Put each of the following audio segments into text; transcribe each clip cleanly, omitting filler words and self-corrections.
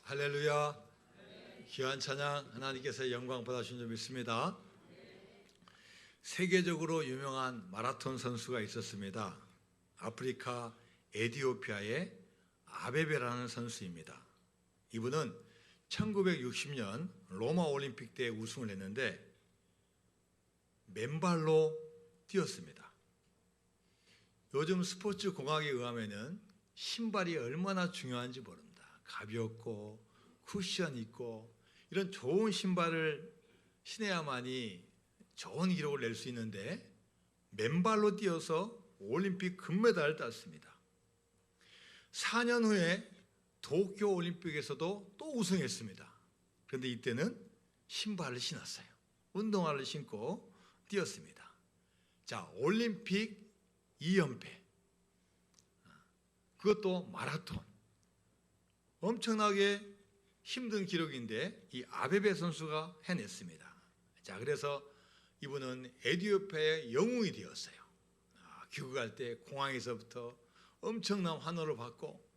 할렐루야. 귀한 찬양 하나님께서 영광 받아주신 줄 믿습니다. 세계적으로 유명한 마라톤 선수가 있었습니다. 아프리카 에티오피아의 아베베라는 선수입니다. 이분은 1960년 로마 올림픽 때 우승을 했는데 맨발로 뛰었습니다. 요즘 스포츠 공학에 의하면은 신발이 얼마나 중요한지 모릅니다. 가볍고 쿠션 있고 이런 좋은 신발을 신어야만이 좋은 기록을 낼 수 있는데 맨발로 뛰어서 올림픽 금메달을 땄습니다. 4년 후에 도쿄 올림픽에서도 또 우승했습니다. 그런데 이때는 신발을 신었어요. 운동화를 신고 뛰었습니다. 자, 올림픽 2연패. 그것도 마라톤. 엄청나게 힘든 기록인데 이 아베베 선수가 해냈습니다. 자, 그래서 이분은 에티오피아의 영웅이 되었어요. 귀국할 때 공항에서부터 엄청난 환호를 받고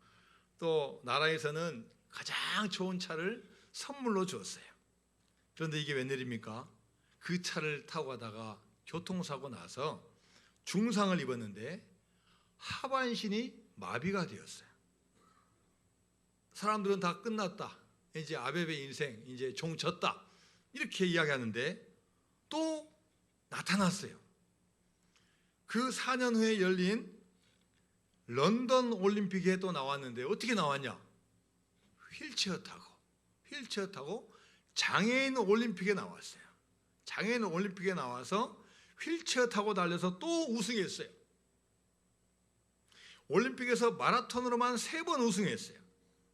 또 나라에서는 가장 좋은 차를 선물로 주었어요. 그런데 이게 웬일입니까? 그 차를 타고 가다가 교통사고 나서 중상을 입었는데 하반신이 마비가 되었어요. 사람들은 다 끝났다. 이제 아베베 인생 이제 종쳤다. 이렇게 이야기하는데 또 나타났어요. 그 4년 후에 열린 런던 올림픽에 또 나왔는데 어떻게 나왔냐? 휠체어 타고 장애인 올림픽에 나왔어요. 장애인 올림픽에 나와서 휠체어 타고 달려서 또 우승했어요. 올림픽에서 마라톤으로만 3번 우승했어요.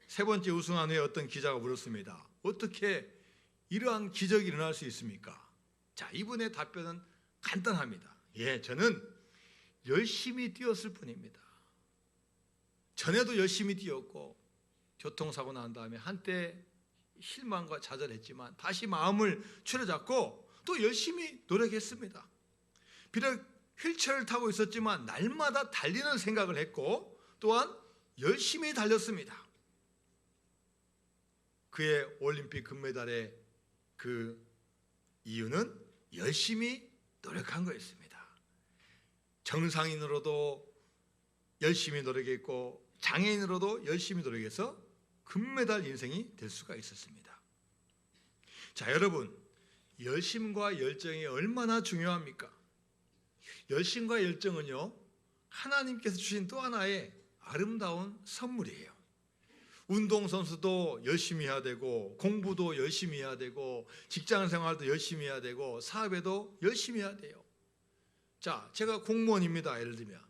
3번째 우승한 후에 어떤 기자가 물었습니다. 어떻게 이러한 기적이 일어날 수 있습니까? 자, 이분의 답변은 간단합니다. 저는 열심히 뛰었을 뿐입니다. 전에도 열심히 뛰었고 교통사고 난 다음에 한때 실망과 좌절했지만 다시 마음을 추려잡고 또 열심히 노력했습니다. 비록 휠체어를 타고 있었지만 날마다 달리는 생각을 했고 또한 열심히 달렸습니다. 그의 올림픽 금메달의 그 이유는 열심히 노력한 거였습니다. 정상인으로도 열심히 노력했고 장애인으로도 열심히 노력해서 금메달 인생이 될 수가 있었습니다. 자, 여러분, 열심과 열정이 얼마나 중요합니까? 열심과 열정은요, 하나님께서 주신 또 하나의 아름다운 선물이에요. 운동선수도 열심히 해야 되고 공부도 열심히 해야 되고 직장생활도 열심히 해야 되고 사업에도 열심히 해야 돼요. 자, 제가 공무원입니다. 예를 들면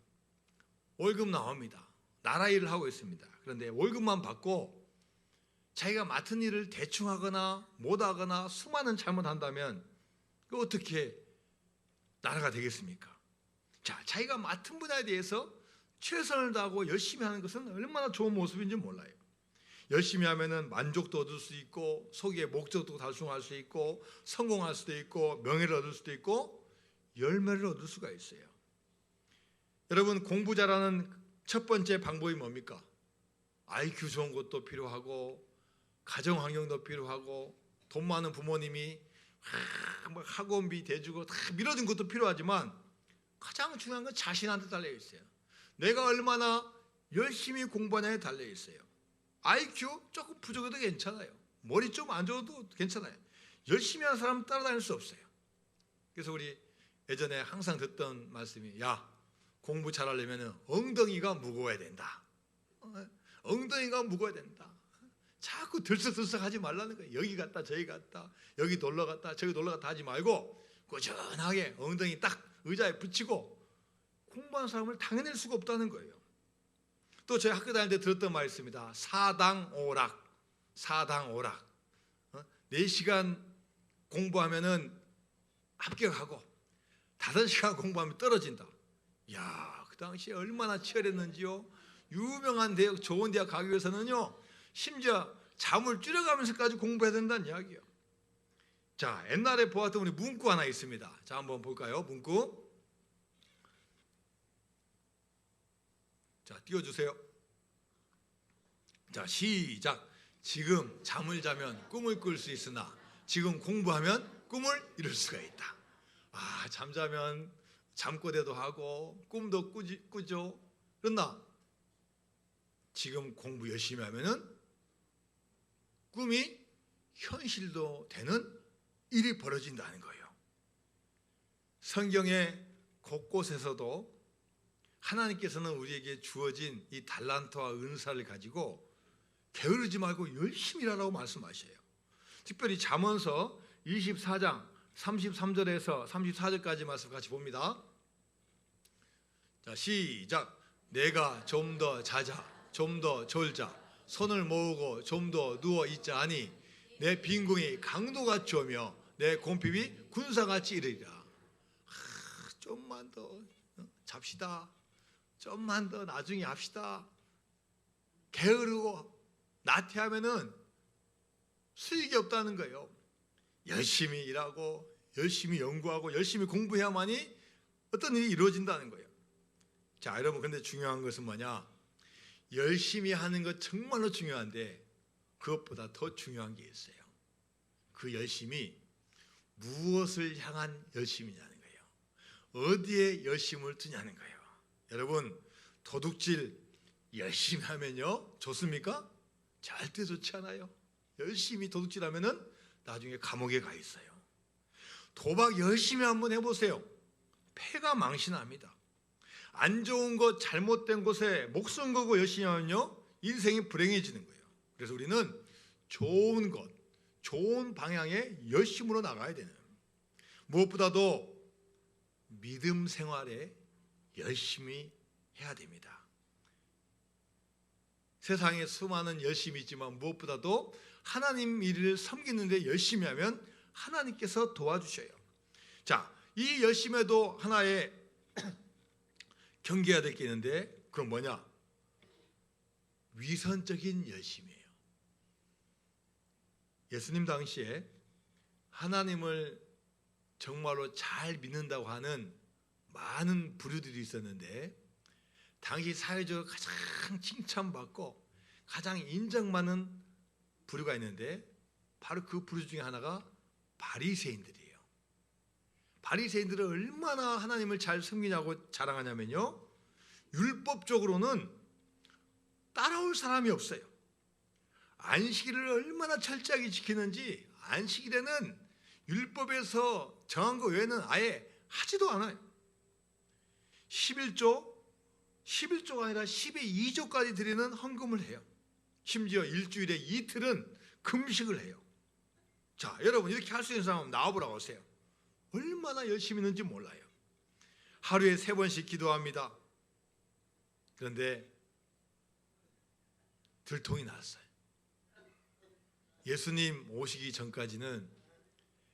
월급 나옵니다. 나라 일을 하고 있습니다. 그런데 월급만 받고 자기가 맡은 일을 대충 하거나 못하거나 수많은 잘못한다면 그 어떻게 나라가 되겠습니까? 자, 자기가 맡은 분야에 대해서 최선을 다하고 열심히 하는 것은 얼마나 좋은 모습인지 몰라요. 열심히 하면은 만족도 얻을 수 있고 속의 목적도 달성할 수 있고 성공할 수도 있고 명예를 얻을 수도 있고 열매를 얻을 수가 있어요. 여러분, 공부 잘하는 첫 번째 방법이 뭡니까? IQ 좋은 것도 필요하고 가정 환경도 필요하고 돈 많은 부모님이 막 학원비 대주고 다 밀어준 것도 필요하지만 가장 중요한 건 자신한테 달려 있어요. 내가 얼마나 열심히 공부하냐에 달려 있어요. IQ 조금 부족해도 괜찮아요. 머리 좀 안 좋아도 괜찮아요. 열심히 하는 사람 따라다닐 수 없어요. 그래서 우리 예전에 항상 듣던 말씀이 공부 잘하려면 엉덩이가 무거워야 된다. 엉덩이가 무거워야 된다. 자꾸 들썩들썩 하지 말라는 거예요. 여기 갔다 저기 갔다 여기 놀러 갔다 저기 놀러 갔다 하지 말고 꾸준하게 엉덩이 딱 의자에 붙이고 공부하는 사람을 당해낼 수가 없다는 거예요. 또 저희 학교 다닐 때 들었던 말이 있습니다. 사당오락. 4시간 공부하면은 합격하고 5시간 공부하면 떨어진다. 그 당시에 얼마나 치열했는지요. 유명한 대학, 좋은 대학 가기 위해서는요, 심지어 잠을 줄여가면서까지 공부해야 된다는 이야기예요. 자, 옛날에 보았던 우리 문구 하나 있습니다. 자, 한번 볼까요? 문구. 자, 띄워주세요. 자, 시작. 지금 잠을 자면 꿈을 꿀 수 있으나 지금 공부하면 꿈을 이룰 수가 있다. 잠자면 잠꼬대도 하고 꿈도 꾸죠. 그러나 지금 공부 열심히 하면은 꿈이 현실도 되는 일이 벌어진다는 거예요. 성경의 곳곳에서도 하나님께서는 우리에게 주어진 이 달란트와 은사를 가지고 게으르지 말고 열심히 일하라고 말씀하셔요. 특별히 잠언서 24장 33절에서 34절까지 말씀 같이 봅니다. 자, 시작. 내가 좀 더 자자, 좀 더 졸자, 손을 모으고 좀 더 누워 있자 하니 내 빈궁이 강도같이 오며 내 곰핍이 군사같이 이르리라. 좀만 더 잡시다. 좀만 더 나중에 합시다. 게으르고 나태하면은 수익이 없다는 거예요. 열심히 일하고 열심히 연구하고 열심히 공부해야만이 어떤 일이 이루어진다는 거예요. 자, 여러분, 근데 중요한 것은 뭐냐? 열심히 하는 것 정말로 중요한데 그것보다 더 중요한 게 있어요. 그 열심이 무엇을 향한 열심이냐는 거예요. 어디에 열심을 두냐는 거예요. 여러분, 도둑질 열심히 하면요 좋습니까? 절대 좋지 않아요. 열심히 도둑질하면은 나중에 감옥에 가 있어요. 도박 열심히 한번 해보세요. 패가 망신합니다. 안 좋은 것, 잘못된 곳에 목숨 걸고 열심히 하면요 인생이 불행해지는 거예요. 그래서 우리는 좋은 것, 좋은 방향의 열심으로 나가야 되는, 무엇보다도 믿음 생활에 열심히 해야 됩니다. 세상에 수많은 열심이 있지만 무엇보다도 하나님 일을 섬기는 데 열심히 하면 하나님께서 도와주셔요. 자, 이 열심에도 하나의 경계해야 될 게 있는데 그건 뭐냐? 위선적인 열심이에요. 예수님 당시에 하나님을 정말로 잘 믿는다고 하는 많은 부류들이 있었는데 당시 사회적으로 가장 칭찬받고 가장 인정받는 부류가 있는데 바로 그 부류 중에 하나가 바리새인들이에요. 바리새인들은 얼마나 하나님을 잘 섬기냐고 자랑하냐면요, 율법적으로는 따라올 사람이 없어요. 안식일을 얼마나 철저하게 지키는지 안식일에는 율법에서 정한 거 외에는 아예 하지도 않아요. 11조가 아니라 10의 2조까지 드리는 헌금을 해요. 심지어 일주일에 이틀은 금식을 해요. 자, 여러분, 이렇게 할 수 있는 사람은 나와보라고 하세요. 얼마나 열심히 있는지 몰라요. 하루에 3번씩 기도합니다. 그런데 들통이 났어요. 예수님 오시기 전까지는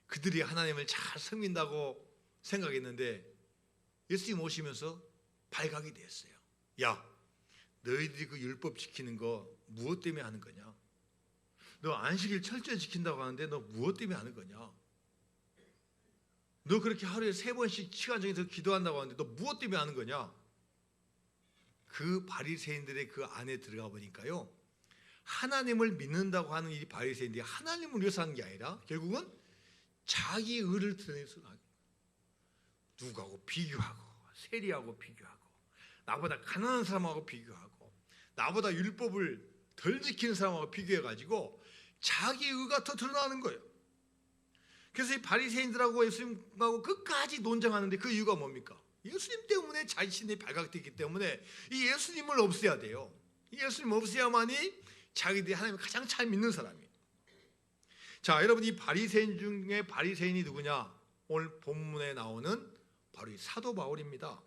그들이 하나님을 잘 섬긴다고 생각했는데 예수님 오시면서 발각이 됐어요. 야, 너희들이 그 율법 지키는 거 무엇 때문에 하는 거냐? 너 안식일 철저히 지킨다고 하는데 너 무엇 때문에 하는 거냐? 너 그렇게 하루에 3번씩 시간 정해서 기도한다고 하는데 너 무엇 때문에 하는 거냐? 그 바리새인들의 그 안에 들어가 보니까요, 하나님을 믿는다고 하는 이 바리새인들이 하나님을 위해서 하는 게 아니라 결국은 자기 의를 드러내서 누구하고 비교하고, 세리하고 비교하고, 나보다 가난한 사람하고 비교하고, 나보다 율법을 덜 지키는 사람하고 비교해가지고 자기 의가 더 드러나는 거예요. 그래서 이 바리새인들하고 예수님하고 끝까지 논쟁하는데 그 이유가 뭡니까? 예수님 때문에 자신이 발각됐기 때문에 이 예수님을 없애야 돼요. 이 예수님 없애야만이 자기들이 하나님을 가장 잘 믿는 사람이에요. 자, 여러분, 이 바리새인 중에 바리새인이 누구냐? 오늘 본문에 나오는 바로 이 사도 바울입니다.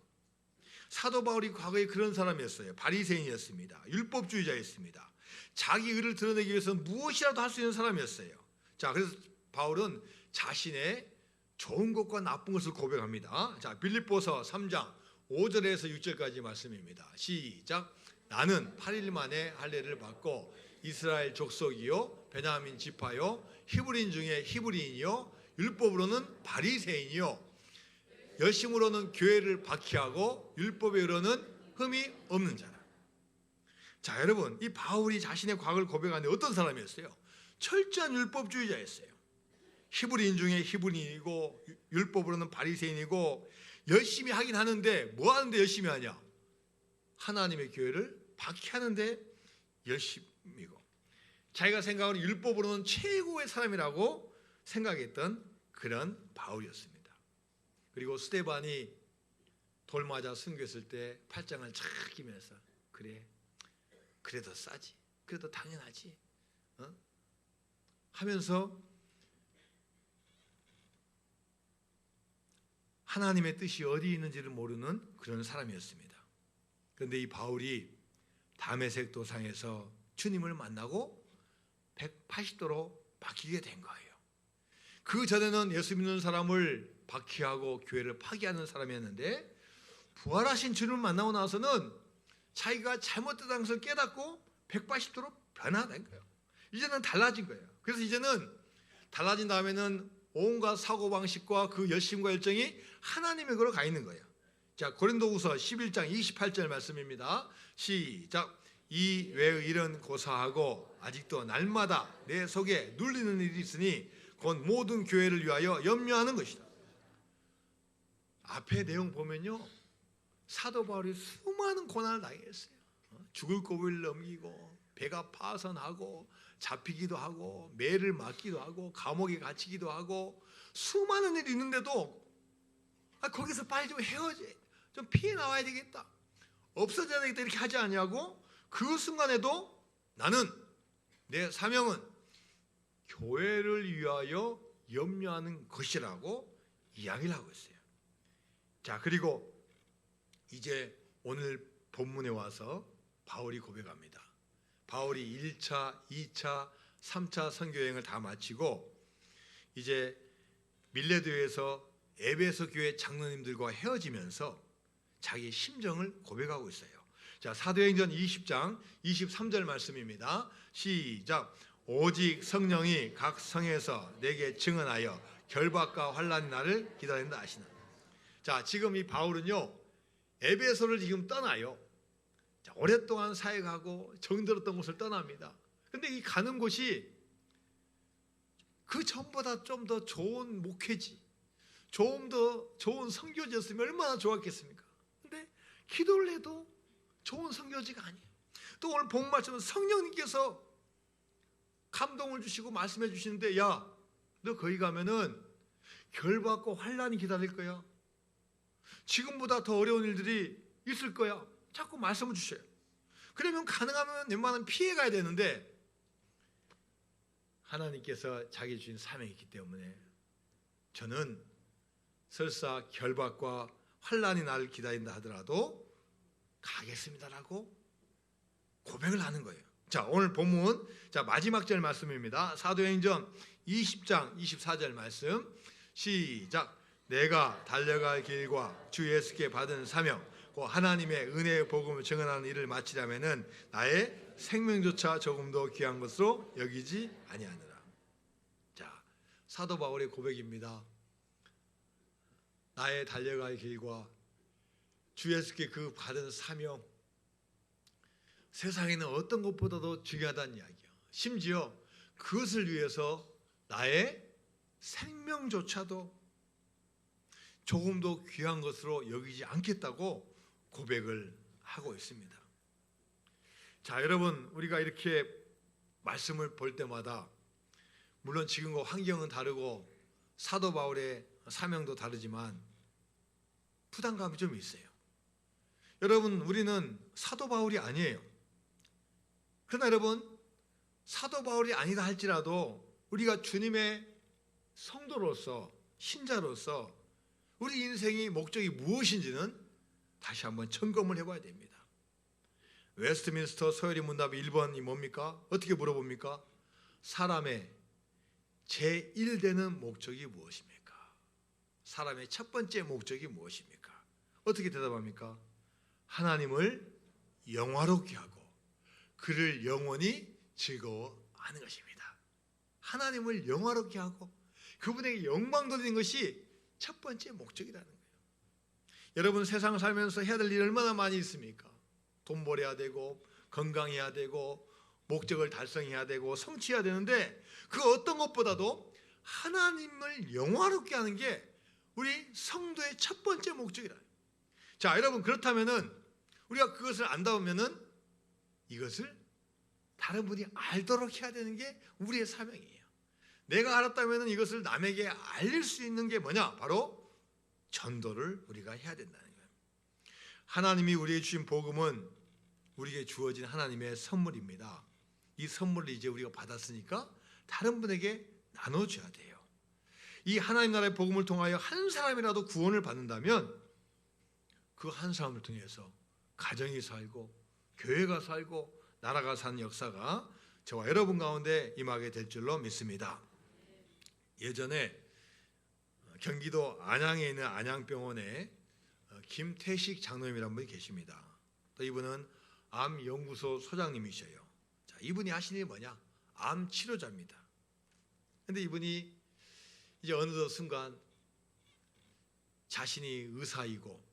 사도 바울이 과거에 그런 사람이었어요. 바리새인이었습니다. 율법주의자였습니다. 자기 의를 드러내기 위해서 무엇이라도 할 수 있는 사람이었어요. 자, 그래서 바울은 자신의 좋은 것과 나쁜 것을 고백합니다. 자, 빌립보서 3장 5절에서 6절까지 말씀입니다. 시작. 나는 8일 만에 할례를 받고 이스라엘 족속이요 베냐민 지파요 히브리인 중에 히브리인이요 율법으로는 바리새인이요 열심으로는 교회를 박해하고 율법에 의로는 흠이 없는 자라. 자, 여러분, 이 바울이 자신의 과거를 고백하는데 어떤 사람이었어요? 철저한 율법주의자였어요. 히브리인 중에 히브리인이고 율법으로는 바리새인이고 열심히 하긴 하는데 뭐 하는데 열심히 하냐? 하나님의 교회를 박해하는데 열심이고, 자기가 생각하는 율법으로는 최고의 사람이라고 생각했던 그런 바울이었습니다. 그리고 스데반이 돌 맞아 순교했을 때 팔짱을 착 끼면서 그래도 싸지, 그래도 당연하지 하면서 하나님의 뜻이 어디 있는지를 모르는 그런 사람이었습니다. 그런데 이 바울이 다메섹 도상에서 주님을 만나고 180도로 바뀌게 된 거예요. 그 전에는 예수 믿는 사람을 박해하고 교회를 파괴하는 사람이었는데 부활하신 주님을 만나고 나서는 자기가 잘못된 것을 깨닫고 180도로 변화된 거예요. 이제는 달라진 거예요. 그래서 이제는 달라진 다음에는 온갖 사고방식과 그 열심과 열정이 하나님의 거로 가 있는 거예요. 자, 고린도후서 11장 28절 말씀입니다. 시작. 이 외의 일은 고사하고 아직도 날마다 내 속에 눌리는 일이 있으니 곧 모든 교회를 위하여 염려하는 것이다. 앞에 내용 보면요, 사도 바울이 수많은 고난을 당했어요. 죽을 고비를 넘기고 배가 파선하고 잡히기도 하고 매를 맞기도 하고 감옥에 갇히기도 하고 수많은 일이 있는데도 거기서 빨리 좀 헤어져, 좀 피해 나와야 되겠다, 없어져야 되겠다 이렇게 하지 않냐고, 그 순간에도 나는 내 사명은 교회를 위하여 염려하는 것이라고 이야기를 하고 있어요. 자, 그리고 이제 오늘 본문에 와서 바울이 고백합니다. 바울이 1차, 2차, 3차 선교여행을 다 마치고 이제 밀레도에서 에베소 교회 장로님들과 헤어지면서 자기의 심정을 고백하고 있어요. 자, 사도행전 20장 23절 말씀입니다. 시작. 오직 성령이 각 성에서 내게 증언하여 결박과 환난이 나를 기다린다 하시나. 자, 지금 이 바울은요, 에베소를 지금 떠나요. 자, 오랫동안 사역하고 정들었던 곳을 떠납니다. 근데 이 가는 곳이 그 전보다 좀 더 좋은 목회지, 좀 더 좋은 선교지였으면 얼마나 좋았겠습니까? 근데 기도를 해도 좋은 선교지가 아니에요. 또 오늘 본 말씀은 성령님께서 감동을 주시고 말씀해 주시는데, 야, 너 거기 가면은 결박과 환난이 기다릴 거야. 지금보다 더 어려운 일들이 있을 거야. 자꾸 말씀을 주셔요. 그러면 가능하면 웬만하면 피해 가야 되는데 하나님께서 자기 주신 사명이 있기 때문에 저는 설사 결박과 환난이 나를 기다린다 하더라도 가겠습니다라고 고백을 하는 거예요. 자, 오늘 본문, 자, 마지막 절 말씀입니다. 사도행전 20장 24절 말씀. 시작. 내가 달려갈 길과 주 예수께 받은 사명, 곧 하나님의 은혜의 복음을 증언하는 일을 마치려면은 나의 생명조차 조금도 귀한 것으로 여기지 아니하느라. 자, 사도 바울의 고백입니다. 나의 달려갈 길과 주 예수께 그 받은 사명, 세상에는 어떤 것보다도 중요하다는 이야기예요. 심지어 그것을 위해서 나의 생명조차도 조금도 귀한 것으로 여기지 않겠다고 고백을 하고 있습니다. 자, 여러분, 우리가 이렇게 말씀을 볼 때마다 물론 지금과 환경은 다르고 사도 바울의 사명도 다르지만 부담감이 좀 있어요. 여러분, 우리는 사도 바울이 아니에요. 그러나 여러분, 사도 바울이 아니다 할지라도 우리가 주님의 성도로서, 신자로서 우리 인생의 목적이 무엇인지는 다시 한번 점검을 해봐야 됩니다. 웨스트민스터 서열이 문답이 1번이 뭡니까? 어떻게 물어봅니까? 사람의 제1되는 목적이 무엇입니까? 사람의 첫 번째 목적이 무엇입니까? 어떻게 대답합니까? 하나님을 영화롭게 하고 그를 영원히 즐거워하는 것입니다. 하나님을 영화롭게 하고 그분에게 영광 돌리는 것이 첫 번째 목적이라는 거예요. 여러분, 세상을 살면서 해야 될 일이 얼마나 많이 있습니까? 돈 벌어야 되고 건강해야 되고 목적을 달성해야 되고 성취해야 되는데 그 어떤 것보다도 하나님을 영화롭게 하는 게 우리 성도의 첫 번째 목적이라. 자, 여러분, 그렇다면은 우리가 그것을 안다 보면은 이것을 다른 분이 알도록 해야 되는 게 우리의 사명이에요. 내가 알았다면은 이것을 남에게 알릴 수 있는 게 뭐냐? 바로 전도를 우리가 해야 된다는 거예요. 하나님이 우리에게 주신 복음은 우리에게 주어진 하나님의 선물입니다. 이 선물을 이제 우리가 받았으니까 다른 분에게 나눠줘야 돼요. 이 하나님 나라의 복음을 통하여 한 사람이라도 구원을 받는다면 그 한 사람을 통해서 가정이 살고 교회가 살고 나라가 사는 역사가 저와 여러분 가운데 임하게 될 줄로 믿습니다. 예전에 경기도 안양에 있는 안양병원에 김태식 장로님이라는 분이 계십니다. 또 이분은 암연구소 소장님이셔요. 자, 이분이 하시는 일이 뭐냐? 암 치료자입니다. 근데 이분이 이제 어느덧 순간 자신이 의사이고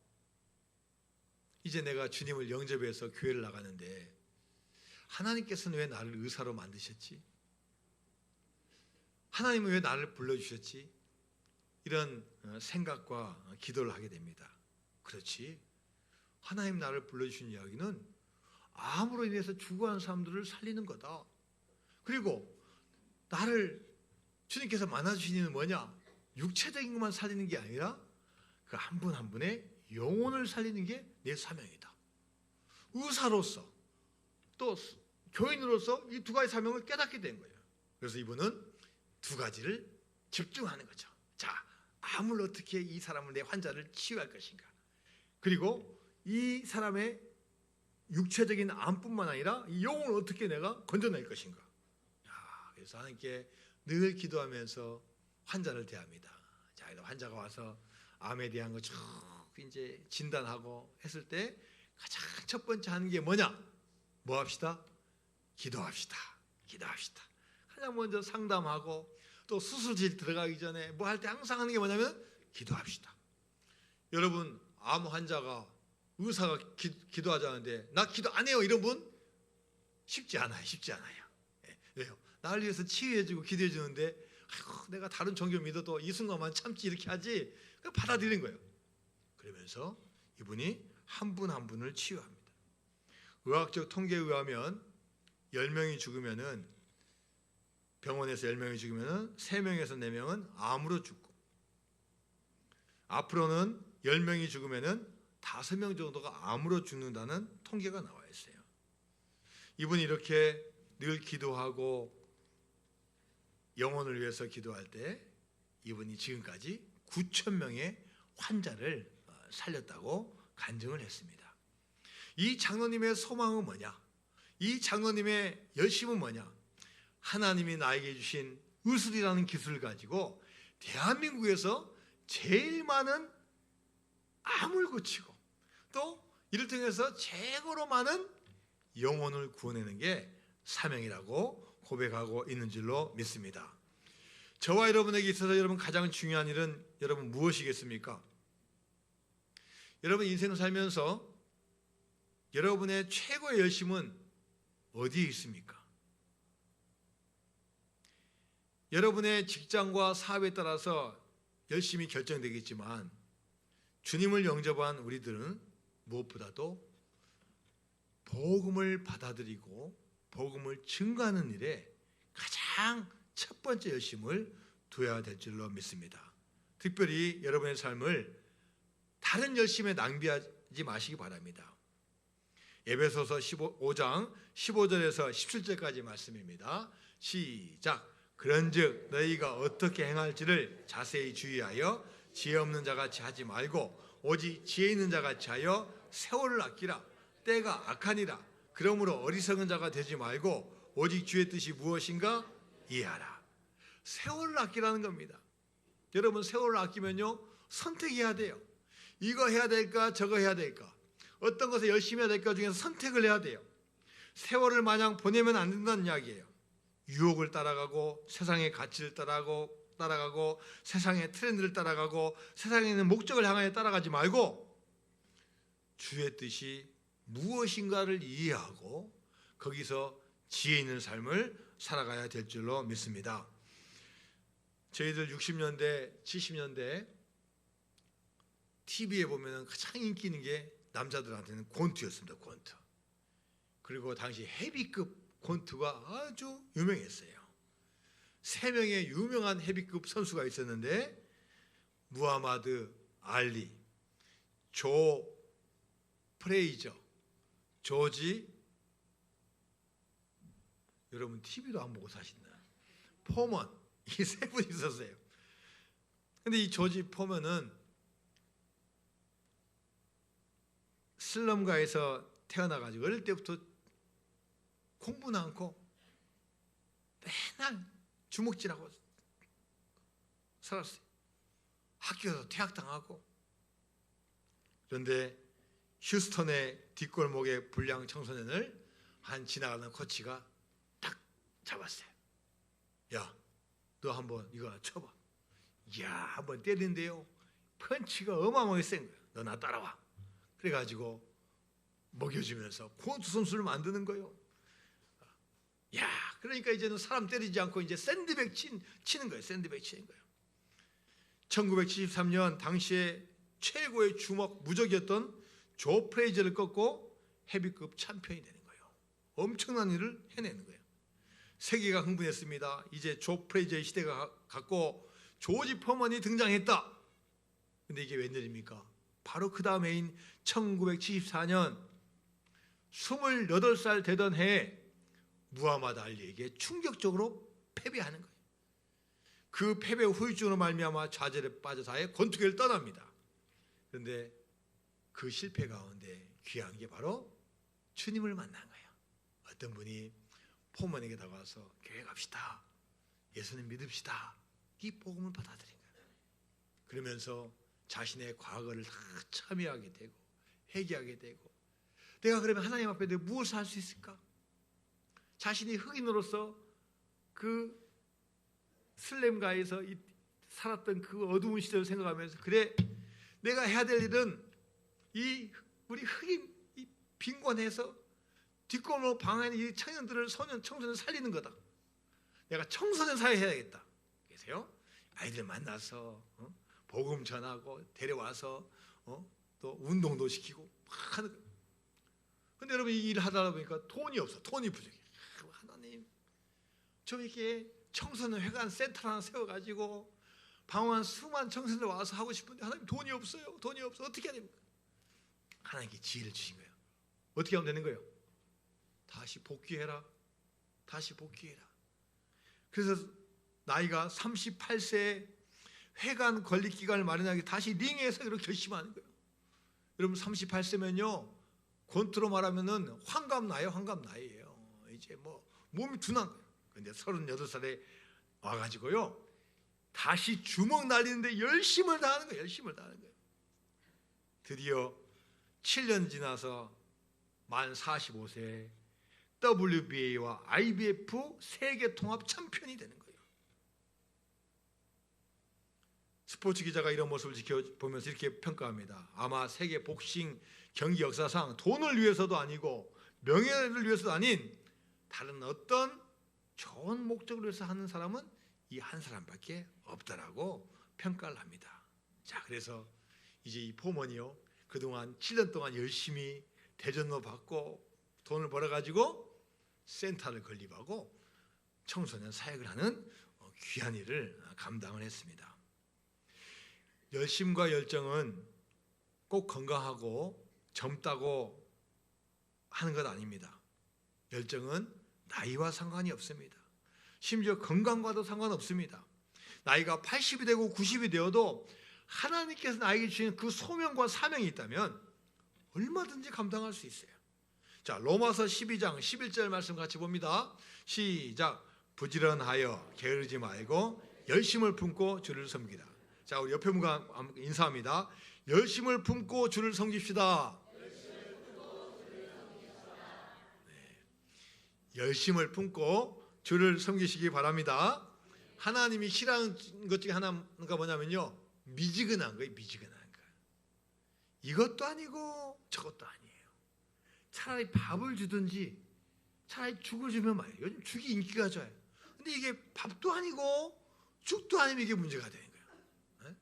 이제 내가 주님을 영접해서 교회를 나가는데 하나님께서는 왜 나를 의사로 만드셨지? 하나님은 왜 나를 불러주셨지? 이런 생각과 기도를 하게 됩니다. 그렇지, 하나님 나를 불러주신 이야기는 암으로 인해서 죽어가는 사람들을 살리는 거다. 그리고 나를 주님께서 만나주신 이유는 뭐냐? 육체적인 것만 살리는 게 아니라 그 한 분 한 분의 영혼을 살리는 게 내 사명이다. 의사로서 또 교인으로서 이 두 가지 사명을 깨닫게 된 거예요. 그래서 이분은 두 가지를 집중하는 거죠. 자, 암을 어떻게 이 사람을, 내 환자를 치유할 것인가, 그리고 이 사람의 육체적인 암뿐만 아니라 이 영혼을 어떻게 내가 건져낼 것인가. 그래서 하나님께 늘 기도하면서 환자를 대합니다. 자, 환자가 와서 암에 대한 거 쭉 이제 진단하고 했을 때 가장 첫 번째 하는 게 뭐냐? 뭐 합시다? 기도합시다. 기도합시다. 가장 먼저 상담하고 또 수술실 들어가기 전에 뭐 할 때 항상 하는 게 뭐냐면 기도합시다. 여러분, 암 환자가 의사가 기도하자는데 나 기도 안 해요, 이런 분 쉽지 않아요. 쉽지 않아요. 왜요? 나를 위해서 치유해주고 기도해주는데 내가 다른 종교 믿어도 이 순간만 참지 이렇게 하지, 받아들이는 거예요. 그러면서 이분이 한 분 한 분을 치유합니다. 의학적 통계에 의하면 10명이 죽으면은, 병원에서 10명이 죽으면은 3명에서 4명은 암으로 죽고, 앞으로는 10명이 죽으면은 5명 정도가 암으로 죽는다는 통계가 나와 있어요. 이분이 이렇게 늘 기도하고 영혼을 위해서 기도할 때 이분이 지금까지 9,000명의 환자를 살렸다고 간증을 했습니다. 이 장로님의 소망은 뭐냐? 이 장로님의 열심은 뭐냐? 하나님이 나에게 주신 의술이라는 기술을 가지고 대한민국에서 제일 많은 암을 고치고 또 이를 통해서 최고로 많은 영혼을 구원하는 게 사명이라고 고백하고 있는 줄로 믿습니다. 저와 여러분에게 있어서 여러분 가장 중요한 일은 여러분 무엇이겠습니까? 여러분 인생을 살면서 여러분의 최고의 열심은 어디에 있습니까? 여러분의 직장과 사업에 따라서 열심히 결정되겠지만 주님을 영접한 우리들은 무엇보다도 복음을 받아들이고 복음을 증거하는 일에 가장 첫 번째 열심을 두어야 될 줄로 믿습니다. 특별히 여러분의 삶을 다른 열심에 낭비하지 마시기 바랍니다. 에베소서 5장 15절에서 17절까지 말씀입니다. 시작. 그런즉 너희가 어떻게 행할지를 자세히 주의하여 지혜 없는 자같이 하지 말고 오직 지혜 있는 자같이 하여 세월을 아끼라. 때가 악하니라. 그러므로 어리석은 자가 되지 말고 오직 주의 뜻이 무엇인가 이해하라. 세월을 아끼라는 겁니다. 여러분, 세월을 아끼면요 선택해야 돼요. 이거 해야 될까 저거 해야 될까, 어떤 것을 열심히 해야 될까 중에서 선택을 해야 돼요. 세월을 마냥 보내면 안 된다는 이야기예요. 유혹을 따라가고 세상의 가치를 따라가고 세상의 트렌드를 따라가고 세상에 있는 목적을 향하여 따라가지 말고 주의 뜻이 무엇인가를 이해하고 거기서 지혜 있는 삶을 살아가야 될 줄로 믿습니다. 저희들 60년대, 70년대 TV에 보면 가장 인기 있는 게 남자들한테는 권투였습니다. 권투. 그리고 당시 헤비급 권투가 아주 유명했어요. 3명의 유명한 헤비급 선수가 있었는데 무하마드 알리, 조 프레이저, 조지, 여러분 TV도 안 보고 사신다, 포먼, 이 3분이 있었어요. 근데 이 조지 포먼은 슬럼가에서 태어나가지고 어릴 때부터 공부는 않고 맨날 주먹질하고 살았어요. 학교에서 퇴학당하고. 그런데 휴스턴의 뒷골목의 불량 청소년을 한 지나가는 코치가 딱 잡았어요. 야, 너 한번 이거 쳐봐. 이야, 한번 때리는데요, 펀치가 어마어마하게 센 거야. 너 나 따라와. 그래가지고 먹여주면서 권투 선수를 만드는 거예요. 야, 그러니까 이제는 사람 때리지 않고 이제 샌드백 치는 거예요. 샌드백 치는 거예요. 1973년 당시에 최고의 주먹 무적이었던 조 프레이저를 꺾고 헤비급 챔피언이 되는 거예요. 엄청난 일을 해내는 거예요. 세계가 흥분했습니다. 이제 조 프레이저의 시대가 갔고 조지 포먼이 등장했다. 근데 이게 웬일입니까? 바로 그 다음 해인 1974년 28살 되던 해에 무하마드 알리에게 충격적으로 패배하는 거예요. 그 패배 후유증으로 말미암아 좌절에 빠져서 아예 권투계를 떠납니다. 그런데 그 실패 가운데 귀한 게 바로 주님을 만난 거예요. 어떤 분이 포먼에게 다가와서 교회 갑시다, 예수님 믿읍시다, 이 복음을 받아들인 거예요. 그러면서 자신의 과거를 다 참여하게 되고 회개하게 되고, 내가 그러면 하나님 앞에 내가 무엇을 할 수 있을까? 자신이 흑인으로서 그 슬램가에서 살았던 그 어두운 시절을 생각하면서, 그래, 내가 해야 될 일은 이 우리 흑인 이 빈곤해서 뒷골목 방황하는 이 청년들을, 청소년을 살리는 거다. 내가 청소년 사회 해야겠다. 계세요? 아이들 만나서 복음 전하고 데려와서 또 운동도 시키고 막 하는 거예요. 근데 여러분, 이 일을 하다 보니까 돈이 없어. 돈이 부족해. 하나님, 좀 이렇게 청소년 회관 센터 하나 세워가지고 방황한 수많은 청소년들 와서 하고 싶은데 하나님 돈이 없어요. 돈이 없어. 어떻게 해야 됩니까? 하나님께 지혜를 주신 거예요. 어떻게 하면 되는 거예요? 다시 복귀해라. 다시 복귀해라. 그래서 나이가 38세에 회관 건립기관을 마련하기 다시 링에서 이렇게 결심하는 거예요. 여러분 38세면요 권투로 말하면은 환갑 나이에요. 환갑 나이에요. 이제 뭐 몸이 둔한 거예요. 근데 38살에 와가지고요 다시 주먹 날리는데 열심을 다하는 거예요. 열심을 다하는 거예요. 드디어 7년 지나서 만 45세 WBA와 IBF 세계 통합 챔피언이 되는 거예요. 스포츠 기자가 이런 모습을 지켜보면서 이렇게 평가합니다. 아마 세계 복싱 경기 역사상 돈을 위해서도 아니고 명예를 위해서도 아닌 다른 어떤 좋은 목적을 위해서 하는 사람은 이 한 사람밖에 없다라고 평가를 합니다. 자, 그래서 이제 이 포먼이요 그동안 7년 동안 열심히 대전도 받고 돈을 벌어가지고 센터를 건립하고 청소년 사역을 하는 귀한 일을 감당을 했습니다. 열심과 열정은 꼭 건강하고 젊다고 하는 것 아닙니다. 열정은 나이와 상관이 없습니다. 심지어 건강과도 상관없습니다. 나이가 80이 되고 90이 되어도 하나님께서 나에게 주신 그 소명과 사명이 있다면 얼마든지 감당할 수 있어요. 자, 로마서 12장 11절 말씀 같이 봅니다. 시작. 부지런하여 게으르지 말고 열심을 품고 주를 섬기라. 자, 우리 옆에 분과 인사합니다. 열심을 품고 주를 섬깁시다. 네. 열심을 품고 주를 섬기시기 바랍니다. 하나님이 싫어하는 것 중에 하나가 뭐냐면요 미지근한 거예요. 미지근한 거. 이것도 아니고 저것도 아니에요. 차라리 밥을 주든지 차라리 죽을 주면 말이에요. 요즘 죽이 인기가 좋아요. 근데 이게 밥도 아니고 죽도 아니면 이게 문제가 되는 거예요. 네?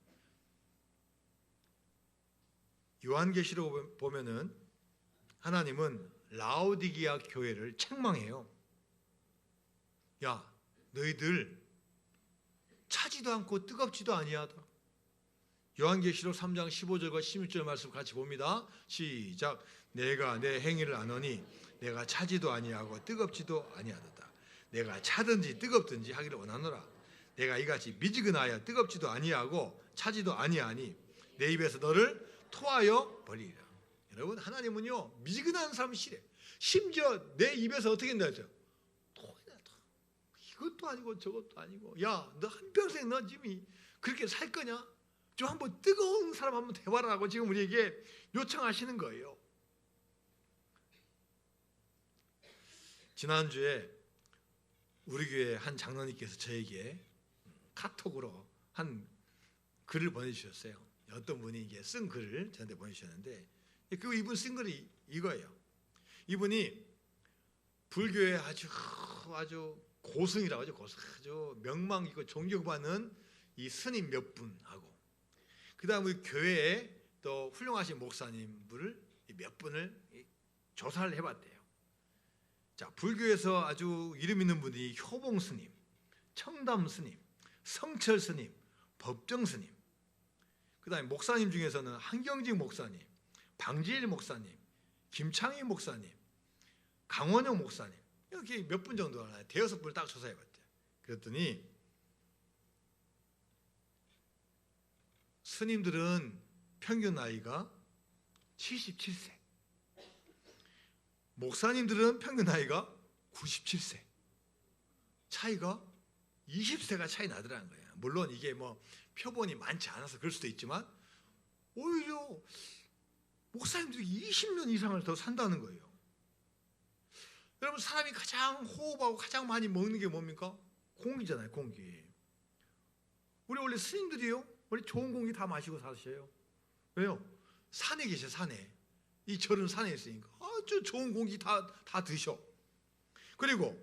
요한계시록 보면은 하나님은 라오디게아 교회를 책망해요. 야, 너희들 차지도 않고 뜨겁지도 아니하다. 요한계시록 3장 15절과 16절 말씀 같이 봅니다. 시작. 내가 내 행위를 아노니 내가 차지도 아니하고 뜨겁지도 아니하도다. 내가 차든지 뜨겁든지 하기를 원하노라. 내가 이같이 미지근하여 뜨겁지도 아니하고 차지도 아니하니 내 입에서 너를 토하여 버리리라. 여러분, 하나님은요 미지근한 사람 싫어. 심지어 내 입에서 어떻게 한다 했어요? 토해다. 이것도 아니고 저것도 아니고. 야, 너 한평생 너 지금 그렇게 살 거냐? 좀 한번 뜨거운 사람 한번 대화라고 지금 우리에게 요청하시는 거예요. 지난주에 우리 교회 한 장로님께서 저에게 카톡으로 한 글을 보내주셨어요. 어떤 분이 이게 쓴 글을 저한테 보내주셨는데, 그 이분 쓴 글이 이거예요. 이분이 불교의 아주 고승이라고 하죠. 아주 명망 있고 존경받는 이 스님 몇 분하고, 그 다음 우리 교회에 또 훌륭하신 목사님들을 몇 분을 조사를 해봤대요. 자, 불교에서 아주 이름 있는 분이 효봉 스님, 청담 스님, 성철 스님, 법정 스님, 그 다음에 목사님 중에서는 한경직 목사님, 방지일 목사님, 김창희 목사님, 강원영 목사님, 이렇게 몇 분 정도 하나요? 대여섯 분을 딱 조사해봤대요. 그랬더니 스님들은 평균 나이가 77세, 목사님들은 평균 나이가 97세, 차이가 20세가 차이 나더라는 거예요. 물론 이게 뭐 표본이 많지 않아서 그럴 수도 있지만 오히려 목사님들이 20년 이상을 더 산다는 거예요. 여러분, 사람이 가장 호흡하고 가장 많이 먹는 게 뭡니까? 공기잖아요. 공기. 우리 원래 스님들이요, 원래 좋은 공기 다 마시고 사셔요. 왜요? 산에 계셔. 산에. 이 절은 산에 있으니까 아주 좋은 공기 다 드셔. 그리고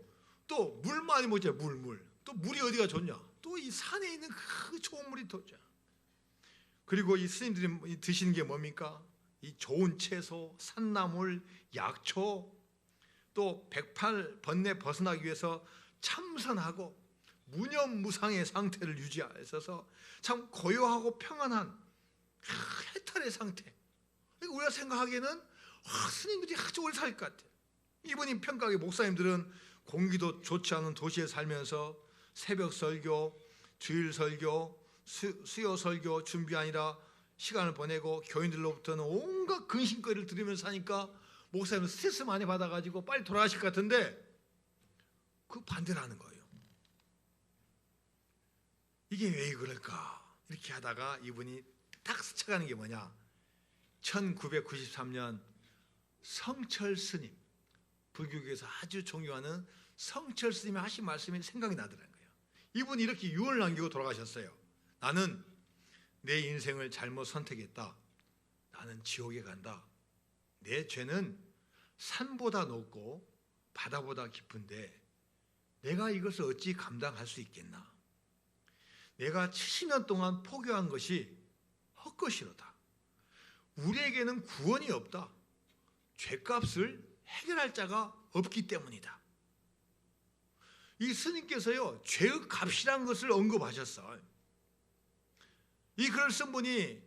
또 물 많이 먹잖아요. 물. 또 물이 어디가 좋냐? 또 이 산에 있는 그 좋은 물이 더 좋아. 그리고 이 스님들이 드시는 게 뭡니까? 이 좋은 채소, 산나물, 약초, 또 108 번뇌 벗어나기 위해서 참선하고 무념무상의 상태를 유지하셔서 참 고요하고 평안한 해탈의 상태. 우리가 생각하기에는 스님들이 아주 오래 살 것 같아요. 이분이 평가하기 목사님들은 공기도 좋지 않은 도시에 살면서 새벽 설교, 주일 설교, 수요 설교 준비하느라 시간을 보내고 교인들로부터는 온갖 근심거리를 들으면서 사니까 목사님은 스트레스 많이 받아가지고 빨리 돌아가실 것 같은데 그 반대를 하는 거예요. 이게 왜 그럴까? 이렇게 하다가 이분이 딱 스쳐가는 게 뭐냐? 1993년 성철 스님, 불교계에서 아주 존경하는 성철 스님이 하신 말씀이 생각이 나더라는 거예요. 이분이 이렇게 유언을 남기고 돌아가셨어요. 나는 내 인생을 잘못 선택했다. 나는 지옥에 간다. 내 죄는 산보다 높고 바다보다 깊은데 내가 이것을 어찌 감당할 수 있겠나? 내가 70년 동안 포교한 것이 헛것이로다. 우리에게는 구원이 없다. 죄값을 해결할 자가 없기 때문이다. 이 스님께서요, 죄의 값이라는 것을 언급하셨어요. 이 글을 쓴 분이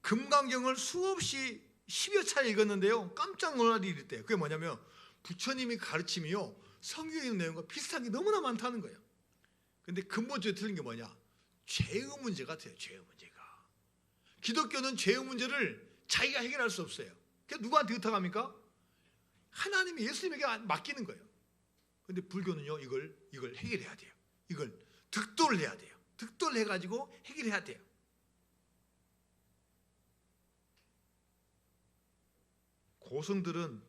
금강경을 수없이 10여 차례 읽었는데요, 깜짝 놀랄 일이 있대요. 그게 뭐냐면 부처님이 가르침이요, 성경에 있는 내용과 비슷한 게 너무나 많다는 거예요. 근데 근본적으로 틀린 게 뭐냐? 죄의 문제 같아요. 죄의 문제가. 기독교는 죄의 문제를 자기가 해결할 수 없어요. 그래서 누구한테 의탁합니까? 하나님이 예수님에게 맡기는 거예요. 근데 불교는요, 이걸 해결해야 돼요. 이걸 득도를 해야 돼요. 득도를 해가지고 해결해야 돼요. 고승들은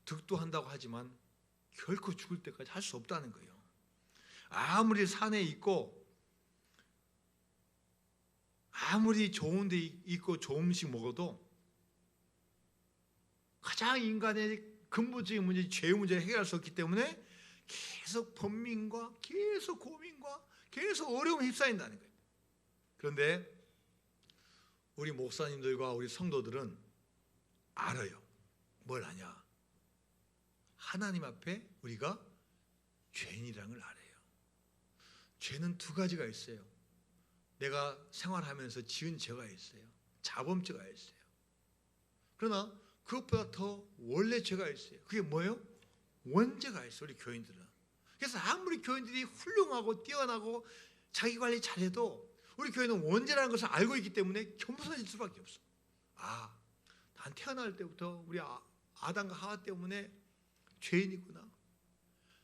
득도한다고 하지만 결코 죽을 때까지 할 수 없다는 거예요. 아무리 산에 있고 아무리 좋은 데 있고 좋은 음식 먹어도 가장 인간의 근본적인 문제, 죄의 문제를 해결할 수 없기 때문에 계속 번민과 계속 고민과 계속 어려움에 휩싸인다는 거예요. 그런데 우리 목사님들과 우리 성도들은 알아요. 뭘 아냐? 하나님 앞에 우리가 죄인이라는 걸 알아요. 죄는 두 가지가 있어요. 내가 생활하면서 지은 죄가 있어요. 자범죄가 있어요. 그러나 그것보다 더 원래 죄가 있어요. 그게 뭐예요? 원죄가 있어요. 우리 교인들은. 그래서 아무리 교인들이 훌륭하고 뛰어나고 자기 관리 잘해도 우리 교회는 원죄라는 것을 알고 있기 때문에 겸손해질 수밖에 없어. 난 태어날 때부터 우리 아담과 하와 때문에 죄인이구나.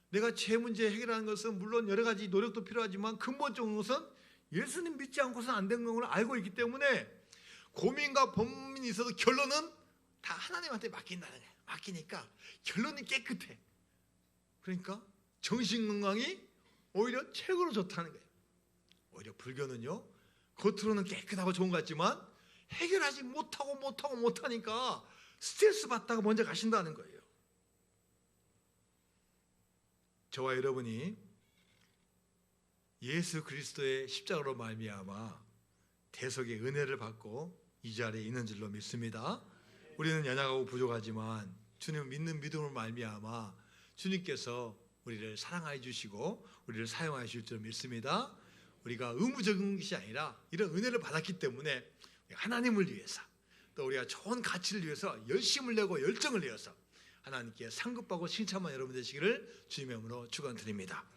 내가 죄 문제 해결하는 것은 물론 여러 가지 노력도 필요하지만 근본적인 것은 예수님 믿지 않고서는 안 되는 걸 알고 있기 때문에 고민과 번민이 있어도 결론은 다 하나님한테 맡긴다는 거예요. 맡기니까 결론이 깨끗해. 그러니까 정신건강이 오히려 최고로 좋다는 거예요. 오히려 불교는요, 겉으로는 깨끗하고 좋은 것 같지만 해결하지 못하니까 스트레스 받다가 먼저 가신다는 거예요. 저와 여러분이 예수 그리스도의 십자가로 말미암아 대속의 은혜를 받고 이 자리에 있는 줄로 믿습니다. 우리는 연약하고 부족하지만 주님을 믿는 믿음으로 말미암아 주님께서 우리를 사랑하여 주시고 우리를 사용하여 주실 줄 믿습니다. 우리가 의무적인 것이 아니라 이런 은혜를 받았기 때문에 하나님을 위해서 또 우리가 좋은 가치를 위해서 열심을 내고 열정을 내어서 하나님께 상급받고 칭찬만 여러분 되시기를 주님의 이름으로 축원드립니다.